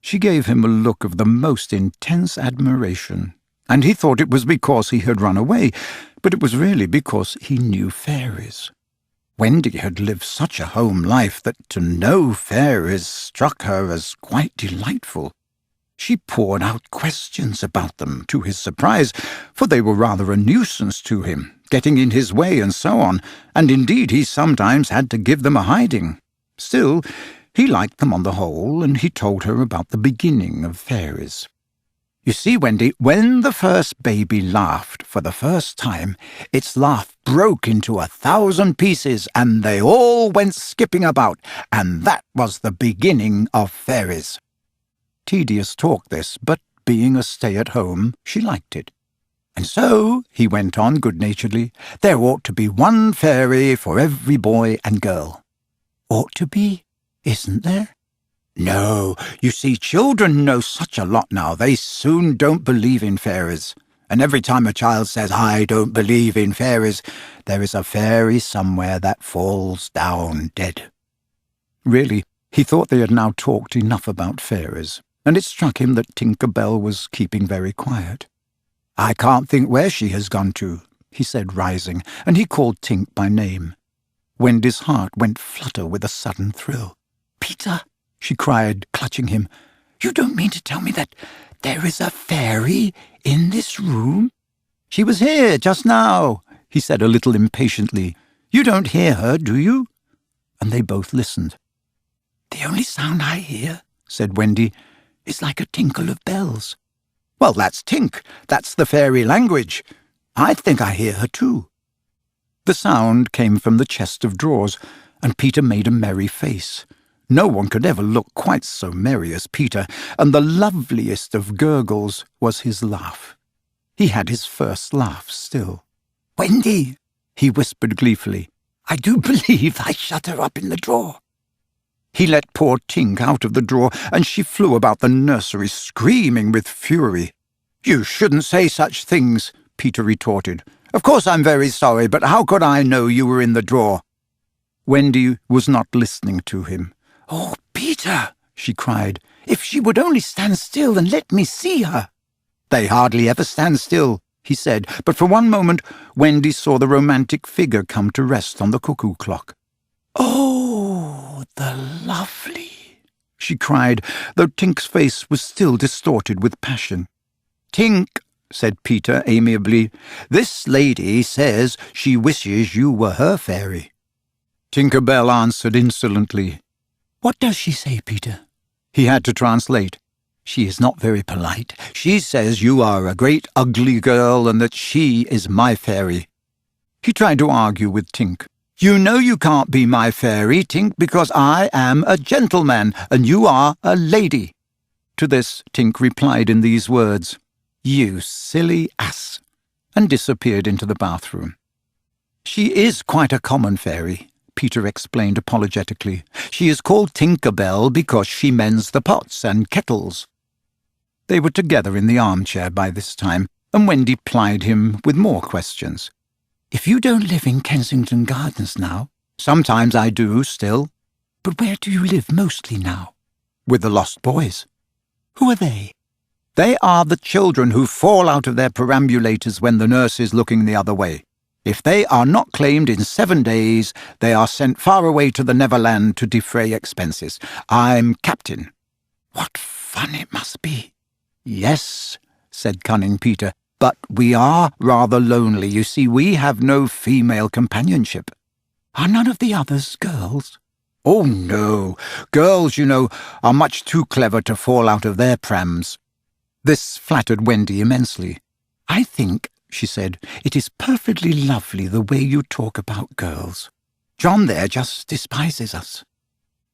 She gave him a look of the most intense admiration, and he thought it was because he had run away, but it was really because he knew fairies. Wendy had lived such a home life that to know fairies struck her as quite delightful. She poured out questions about them, to his surprise, for they were rather a nuisance to him, getting in his way and so on, and indeed he sometimes had to give them a hiding. Still, he liked them on the whole, and he told her about the beginning of fairies. You see, Wendy, when the first baby laughed for the first time, its laugh broke into 1,000 pieces, and they all went skipping about, and that was the beginning of fairies. Tedious talk this, but being a stay-at-home, she liked it. And so, he went on good-naturedly, there ought to be one fairy for every boy and girl. Ought to be? Isn't there? No, you see, children know such a lot now, they soon don't believe in fairies. And every time a child says, I don't believe in fairies, there is a fairy somewhere that falls down dead. Really, he thought they had now talked enough about fairies, and it struck him that Tinker Bell was keeping very quiet. I can't think where she has gone to, he said, rising, and he called Tink by name. Wendy's heart went flutter with a sudden thrill. Peter, she cried, clutching him, you don't mean to tell me that there is a fairy in this room? She was here just now, he said a little impatiently. You don't hear her, do you? And they both listened. The only sound I hear, said Wendy, is like a tinkle of bells. Well, that's Tink. That's the fairy language. I think I hear her too. The sound came from the chest of drawers, and Peter made a merry face. No one could ever look quite so merry as Peter, and the loveliest of gurgles was his laugh. He had his first laugh still. Wendy, he whispered gleefully, I do believe I shut her up in the drawer. He let poor Tink out of the drawer, and she flew about the nursery, screaming with fury. You shouldn't say such things, Peter retorted. Of course I'm very sorry, but how could I know you were in the drawer? Wendy was not listening to him. Oh, Peter, she cried, if she would only stand still and let me see her. They hardly ever stand still, he said, but for one moment Wendy saw the romantic figure come to rest on the cuckoo clock. Oh, the lovely, she cried, though Tink's face was still distorted with passion. Tink, said Peter amiably, this lady says she wishes you were her fairy. Tinker Bell answered insolently. What does she say, Peter? He had to translate. She is not very polite. She says you are a great ugly girl and that she is my fairy. He tried to argue with Tink. You know you can't be my fairy, Tink, because I am a gentleman and you are a lady. To this, Tink replied in these words, You silly ass, and disappeared into the bathroom. She is quite a common fairy, Peter explained apologetically. She is called Tinker Bell because she mends the pots and kettles. They were together in the armchair by this time, and Wendy plied him with more questions. If you don't live in Kensington Gardens now, sometimes I do still. But where do you live mostly now? With the Lost Boys. Who are they? They are the children who fall out of their perambulators when the nurse is looking the other way. If they are not claimed in 7 days, they are sent far away to the Neverland to defray expenses. I'm captain. What fun it must be. Yes, said cunning Peter, but we are rather lonely. You see, we have no female companionship. Are none of the others girls? Oh, no. Girls, you know, are much too clever to fall out of their prams. This flattered Wendy immensely. I think, she said, it is perfectly lovely the way you talk about girls. John there just despises us.